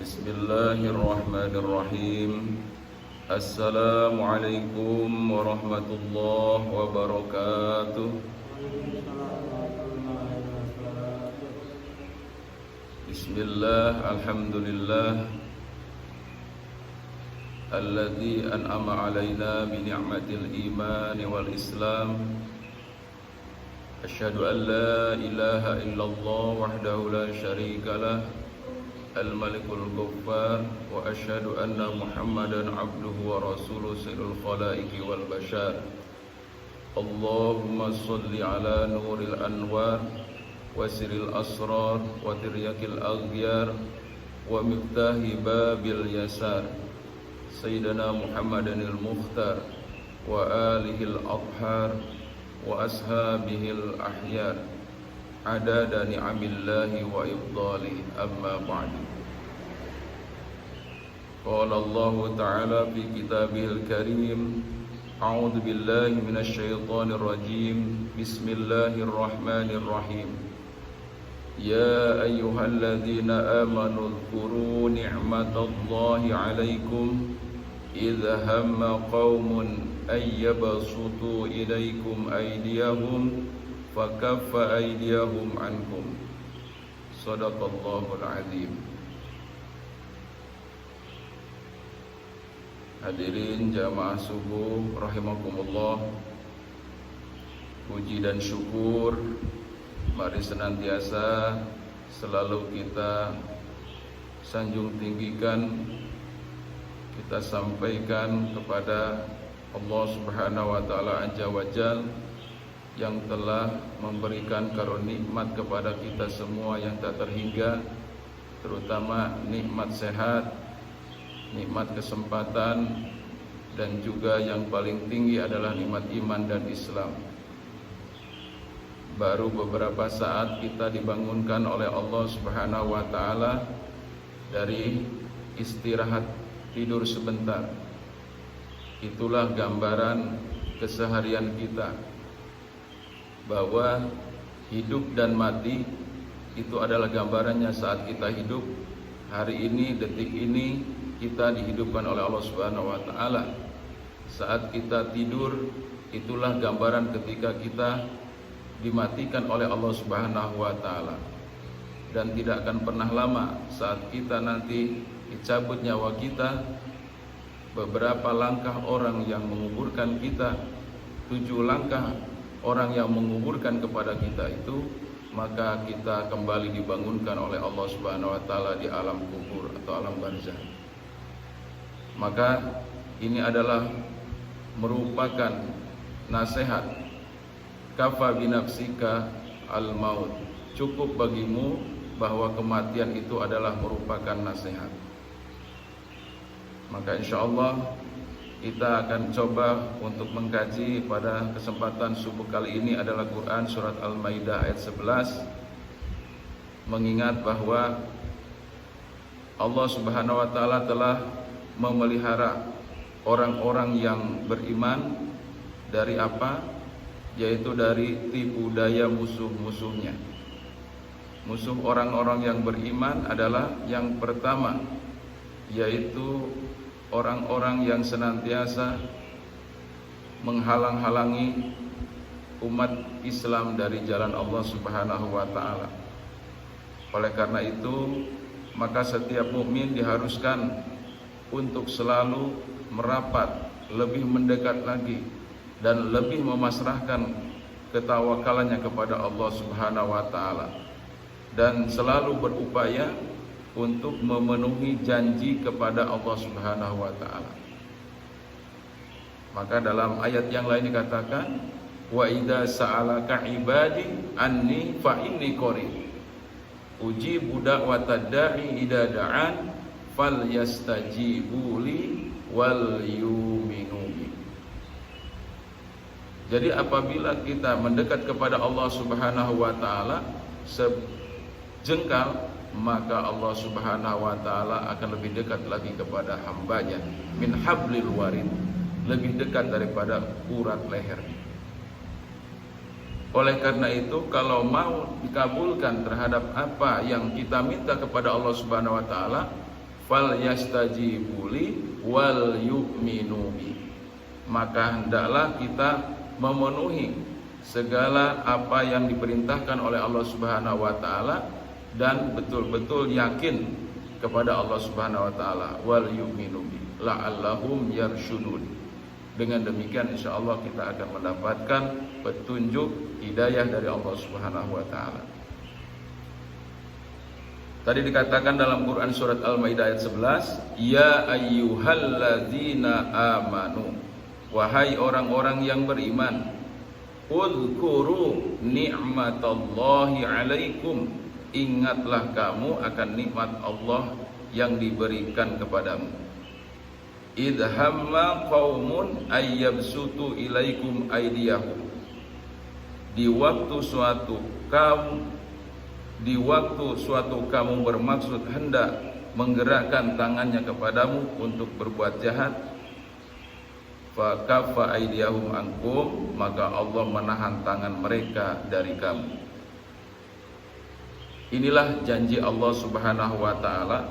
Bismillahirrahmanirrahim. Assalamualaikum warahmatullahi wabarakatuh. Bismillah, alhamdulillah alladzi an'ama alaina bi ni'matil iman wal islam. Asyhadu an la ilaha illallah wahdahu la syarika lah al-malikul ghaffar wa asyhadu anna muhammadan abduhu wa rasuluhu sayyidul khalaiqi wal bashar. Allahumma salli ala nuril anwar wa siril asrar wa tiryakil aghyar wa miftahi babil yasar sayyidina muhammadanil mukhtar wa alihil athhar wa ashabihil ahyar adada ni'amillahi wa ifdalihi, amma ba'du. Qala Allah ta'ala fi kitabihil karim, a'udzu billahi minasy syaithanir rajim, bismillahirrahmanirrahim. Ya ayyuhalladzina amanu dzkuru ni'matallahi 'alaikum idza hamma qaumun ayyabsutu ilaikum aydiyahum fakaffa aydiyahum ankum. Shadaqallahul azim. Hadirin jamaah subuh rahimakumullah, puji dan syukur mari senantiasa selalu kita sanjung tinggikan, kita sampaikan kepada Allah Subhanahu wa taala azza wa jalla yang telah memberikan karunia nikmat kepada kita semua yang tak terhingga, terutama nikmat sehat, nikmat kesempatan, dan juga yang paling tinggi adalah nikmat iman dan Islam. Baru beberapa saat kita dibangunkan oleh Allah Subhanahu wa taala dari istirahat tidur sebentar. Itulah gambaran keseharian kita, bahwa hidup dan mati itu adalah gambarannya saat kita hidup. Hari ini, detik ini kita dihidupkan oleh Allah Subhanahu wa taala. Saat kita tidur, itulah gambaran ketika kita dimatikan oleh Allah Subhanahu wa taala. Dan tidak akan pernah lama saat kita nanti dicabut nyawa kita, beberapa langkah orang yang menguburkan kita, 7 langkah orang yang menguburkan kepada kita itu, maka kita kembali dibangunkan oleh Allah Subhanahu wa taala di alam kubur atau alam barzakh. Maka ini adalah merupakan nasihat, kafa binafsika al maut, cukup bagimu bahwa kematian itu adalah merupakan nasihat. Maka insyaallah kita akan coba untuk mengkaji pada kesempatan subuh kali ini adalah Quran surat Al-Maidah ayat 11, mengingat bahwa Allah Subhanahu wa taala telah memelihara orang-orang yang beriman dari apa? Yaitu dari tipu daya musuh-musuhnya. Musuh orang-orang yang beriman adalah yang pertama, yaitu orang-orang yang senantiasa menghalang-halangi umat Islam dari jalan Allah Subhanahu wa taala. Oleh karena itu, maka setiap mukmin diharuskan untuk selalu merapat, lebih mendekat lagi, dan lebih memasrahkan ketawakalannya kepada Allah Subhanahu wa taala, dan selalu berupaya untuk memenuhi janji kepada Allah Subhanahu wa taala. Maka dalam ayat yang lain dikatakan, wa idza sa'alaka ibadi anni fa inni qarib ujibu da'watad da'i idza da'an falyastajibu li wal yu'minu bi. Jadi apabila kita mendekat kepada Allah Subhanahu wa taala sejengkal, maka Allah Subhanahu wa taala akan lebih dekat lagi kepada hambanya, min hablil warid, lebih dekat daripada urat leher. Oleh karena itu, kalau mau dikabulkan terhadap apa yang kita minta kepada Allah Subhanahu wa taala, falyastajibu li wal yu'minu bi. Maka hendaklah kita memenuhi segala apa yang diperintahkan oleh Allah Subhanahu wa taala dan betul-betul yakin kepada Allah Subhanahu wa taala, wal yu'minu bi la'allahum yarshudun. Dengan demikian insyaallah kita akan mendapatkan petunjuk hidayah dari Allah Subhanahu wa taala. Tadi dikatakan dalam Quran surat Al-Maidah ayat 11, ya ayyuhalladzina amanu, wahai orang-orang yang beriman, udhkuru ni'matallahi alaikum, ingatlah kamu akan nikmat Allah yang diberikan kepadamu. Idhamma qaumun ayyabsutu ilaikum aydiyahum, di waktu suatu kamu bermaksud hendak menggerakkan tangannya kepadamu untuk berbuat jahat, fa kaffa aydiyahum ankum, maka Allah menahan tangan mereka dari kamu. Inilah janji Allah Subhanahu wa taala,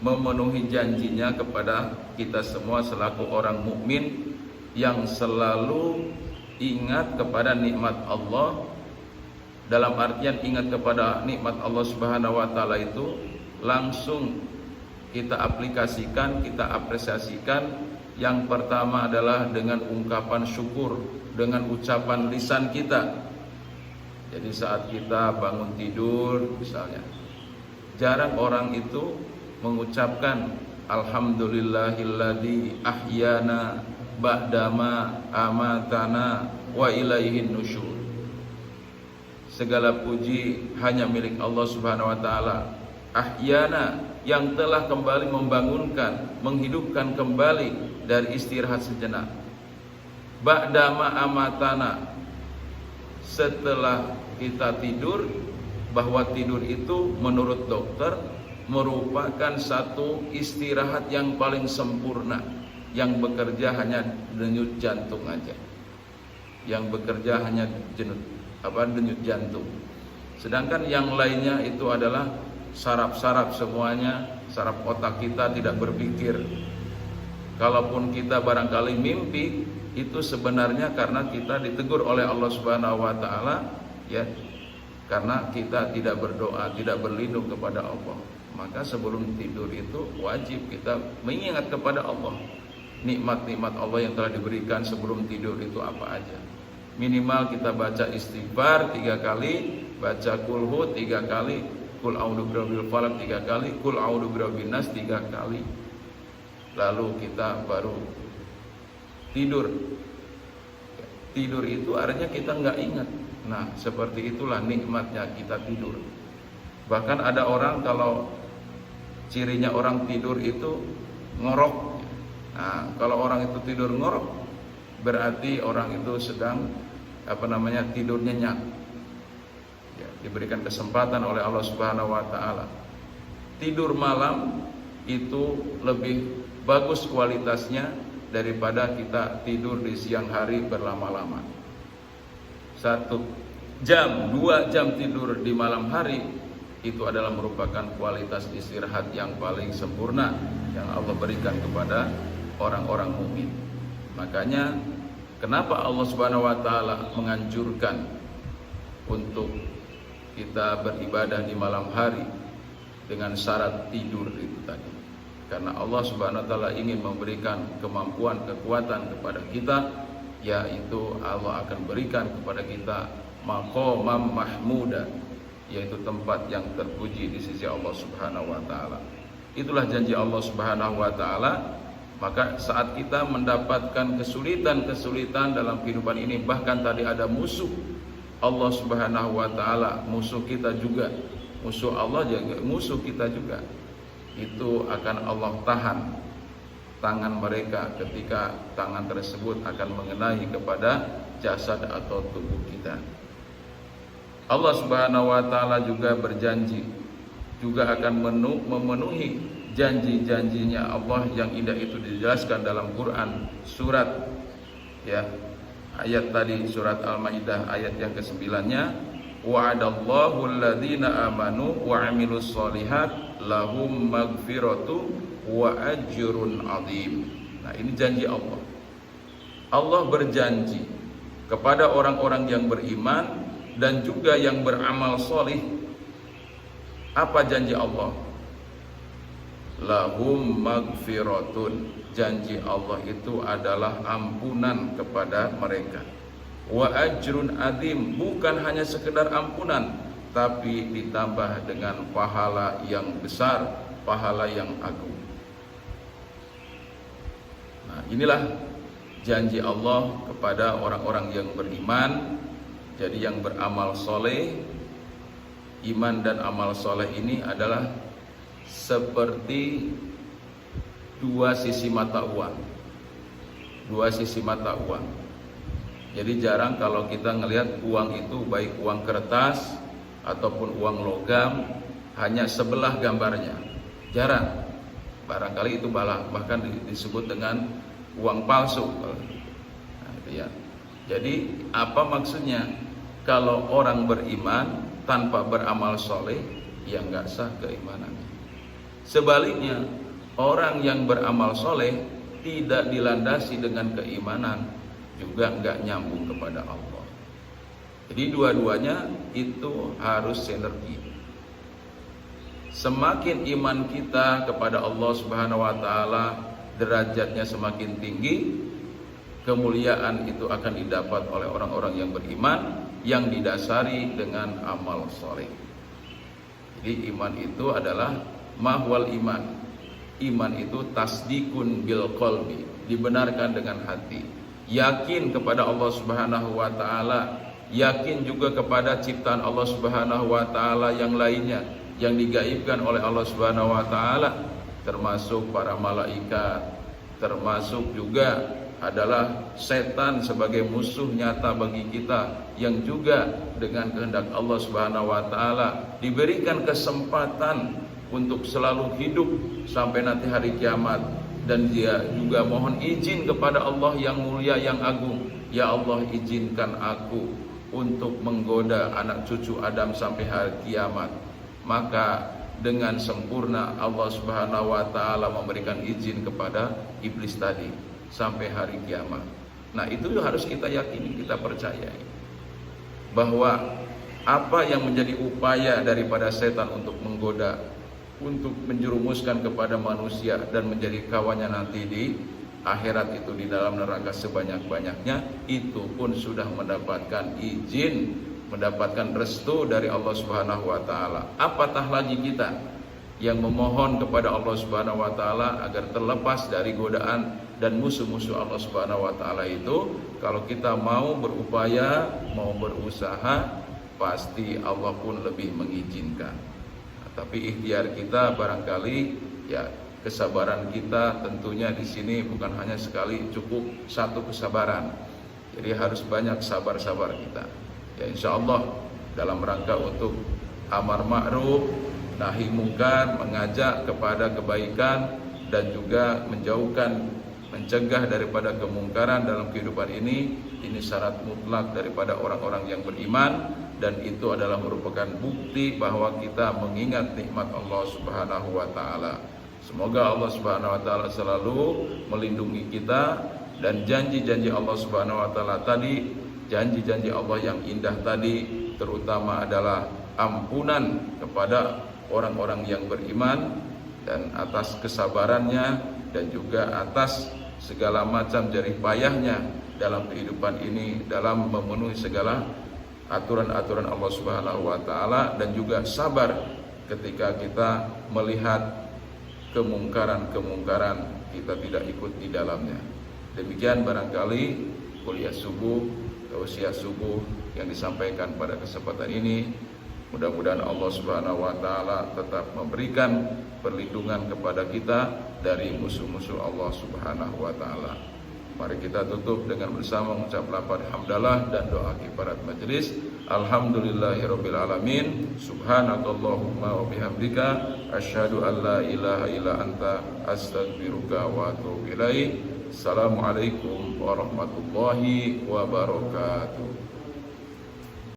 memenuhi janjinya kepada kita semua selaku orang mukmin yang selalu ingat kepada nikmat Allah. Dalam artian ingat kepada nikmat Allah Subhanahu wa taala itu langsung kita aplikasikan, kita apresiasikan. Yang pertama adalah dengan ungkapan syukur, dengan ucapan lisan kita. Jadi saat kita bangun tidur misalnya, jarang orang itu mengucapkan alhamdulillahilladzi ahyana ba'dama amatana wa ilaihin nusyur. Segala puji hanya milik Allah Subhanahu wa taala. Ahyana, yang telah kembali membangunkan, menghidupkan kembali dari istirahat sejenak. Ba'dama amatana, setelah kita tidur, bahwa tidur itu menurut dokter merupakan satu istirahat yang paling sempurna. Yang bekerja hanya denyut jantung aja. Yang bekerja hanya denyut jantung. Sedangkan yang lainnya itu adalah saraf-saraf semuanya, saraf otak kita tidak berpikir. Kalaupun kita barangkali mimpi, itu sebenarnya karena kita ditegur oleh Allah Subhanahu wa taala, ya. Karena kita tidak berdoa, tidak berlindung kepada Allah. Maka sebelum tidur itu wajib kita mengingat kepada Allah. Nikmat-nikmat Allah yang telah diberikan sebelum tidur itu apa aja. Minimal kita baca istighfar 3 kali, baca kulhu 3 kali, kul a'udzu birabbil falaq 3 kali, kul a'udzu birabbin nas 3 kali. Lalu kita baru tidur. Tidur itu artinya kita nggak ingat. Nah, seperti itulah nikmatnya kita tidur. Bahkan ada orang kalau cirinya orang tidur itu ngorok. Nah, kalau orang itu tidur ngorok, berarti orang itu sedang tidur nyenyak. Ya, diberikan kesempatan oleh Allah Subhanahu wa taala. Tidur malam itu lebih bagus kualitasnya daripada kita tidur di siang hari berlama-lama. 1 jam, 2 jam tidur di malam hari itu adalah merupakan kualitas istirahat yang paling sempurna yang Allah berikan kepada orang-orang mukmin. Makanya kenapa Allah Subhanahu wa taala menganjurkan untuk kita beribadah di malam hari dengan syarat tidur itu tadi. Karena Allah Subhanahu wa taala ingin memberikan kemampuan, kekuatan kepada kita, yaitu Allah akan berikan kepada kita maqamam mahmuda, yaitu tempat yang terpuji di sisi Allah Subhanahu wa taala. Itulah janji Allah Subhanahu wa taala. Maka saat kita mendapatkan kesulitan-kesulitan dalam kehidupan ini, bahkan tadi ada musuh Allah Subhanahu wa taala, musuh kita juga, musuh Allah juga, musuh kita juga, itu akan Allah tahan tangan mereka ketika tangan tersebut akan mengenai kepada jasad atau tubuh kita. Allah Subhanahu wa taala juga berjanji juga akan memenuhi janji-janjinya Allah yang indah itu dijelaskan dalam Quran surat ayat tadi surat Al-Maidah ayat yang ke-9-nya, wa'adallahu alladhina amanu wa 'amilus sholihat lahum maghfiratu wa ajrun azim. Nah, ini janji Allah. Allah berjanji kepada orang-orang yang beriman dan juga yang beramal solih. Apa janji Allah? Lahum maghfiratun. Janji Allah itu adalah ampunan kepada mereka. Wa ajrun azim, bukan hanya sekedar ampunan, tapi ditambah dengan pahala yang besar, pahala yang agung. Nah, inilah janji Allah kepada orang-orang yang beriman. Jadi yang beramal soleh, iman dan amal soleh ini adalah seperti dua sisi mata uang. Dua sisi mata uang. Jadi jarang kalau kita ngelihat uang itu, baik uang kertas ataupun uang logam, hanya sebelah gambarnya. Jarang. Barangkali itu bahkan disebut dengan uang palsu. Nah, itu ya. Jadi apa maksudnya? Kalau orang beriman tanpa beramal soleh, ya nggak sah keimanannya. Sebaliknya, orang yang beramal soleh tidak dilandasi dengan keimanan, juga nggak nyambung kepada Allah. Jadi dua-duanya itu harus sinergi. Semakin iman kita kepada Allah Subhanahu wa taala, derajatnya semakin tinggi, kemuliaan itu akan didapat oleh orang-orang yang beriman yang didasari dengan amal soleh. Jadi iman itu adalah mahwal iman. Iman itu tasdikun bil qalbi, dibenarkan dengan hati. Yakin kepada Allah Subhanahu wa taala, yakin juga kepada ciptaan Allah Subhanahu wa taala yang lainnya yang digaibkan oleh Allah Subhanahu wa taala, termasuk para malaikat, termasuk juga adalah setan sebagai musuh nyata bagi kita yang juga dengan kehendak Allah Subhanahu wa taala diberikan kesempatan untuk selalu hidup sampai nanti hari kiamat. Dan dia juga mohon izin kepada Allah yang mulia yang agung, ya Allah, izinkan aku untuk menggoda anak cucu Adam sampai hari kiamat. Maka dengan sempurna Allah Subhanahu wa taala memberikan izin kepada iblis tadi sampai hari kiamat. Nah, itu harus kita yakini, kita percayai bahwa apa yang menjadi upaya daripada setan untuk menggoda, untuk menjerumuskan kepada manusia dan menjadi kawannya nanti di akhirat itu di dalam neraka sebanyak-banyaknya, itu pun sudah mendapatkan izin, mendapatkan restu dari Allah Subhanahu wa taala. Apatah lagi kita yang memohon kepada Allah Subhanahu wa taala agar terlepas dari godaan dan musuh-musuh Allah Subhanahu wa taala itu. Kalau kita mau berupaya, mau berusaha, pasti Allah pun lebih mengizinkan. Tapi ikhtiar kita barangkali, ya kesabaran kita tentunya di sini bukan hanya sekali cukup satu kesabaran. Jadi harus banyak sabar-sabar kita. Ya insya Allah dalam rangka untuk amar ma'ruf, nahi mungkar, mengajak kepada kebaikan dan juga mencegah daripada kemungkaran dalam kehidupan ini syarat mutlak daripada orang-orang yang beriman. Dan itu adalah merupakan bukti bahwa kita mengingat nikmat Allah Subhanahu wa taala. Semoga Allah Subhanahu wa taala selalu melindungi kita, dan janji-janji Allah Subhanahu wa taala tadi, janji-janji Allah yang indah tadi, terutama adalah ampunan kepada orang-orang yang beriman, dan atas kesabarannya dan juga atas segala macam jerih payahnya dalam kehidupan ini, dalam memenuhi segala aturan-aturan Allah Subhanahu wa taala, dan juga sabar ketika kita melihat kemungkaran-kemungkaran kita tidak ikut di dalamnya. Demikian barangkali kuliah subuh, tausiah subuh yang disampaikan pada kesempatan ini. Mudah-mudahan Allah Subhanahu wa taala tetap memberikan perlindungan kepada kita dari musuh-musuh Allah Subhanahu wa taala. Mari kita tutup dengan bersama mengucap lafaz hamdalah dan doa kifarat majelis. Alhamdulillahirabbil alamin. Subhanakallahumma wa bihamdika asyhadu an la ilaha illa anta astaghfiruka wa atubu ilaik. Assalamualaikum warahmatullahi wabarakatuh.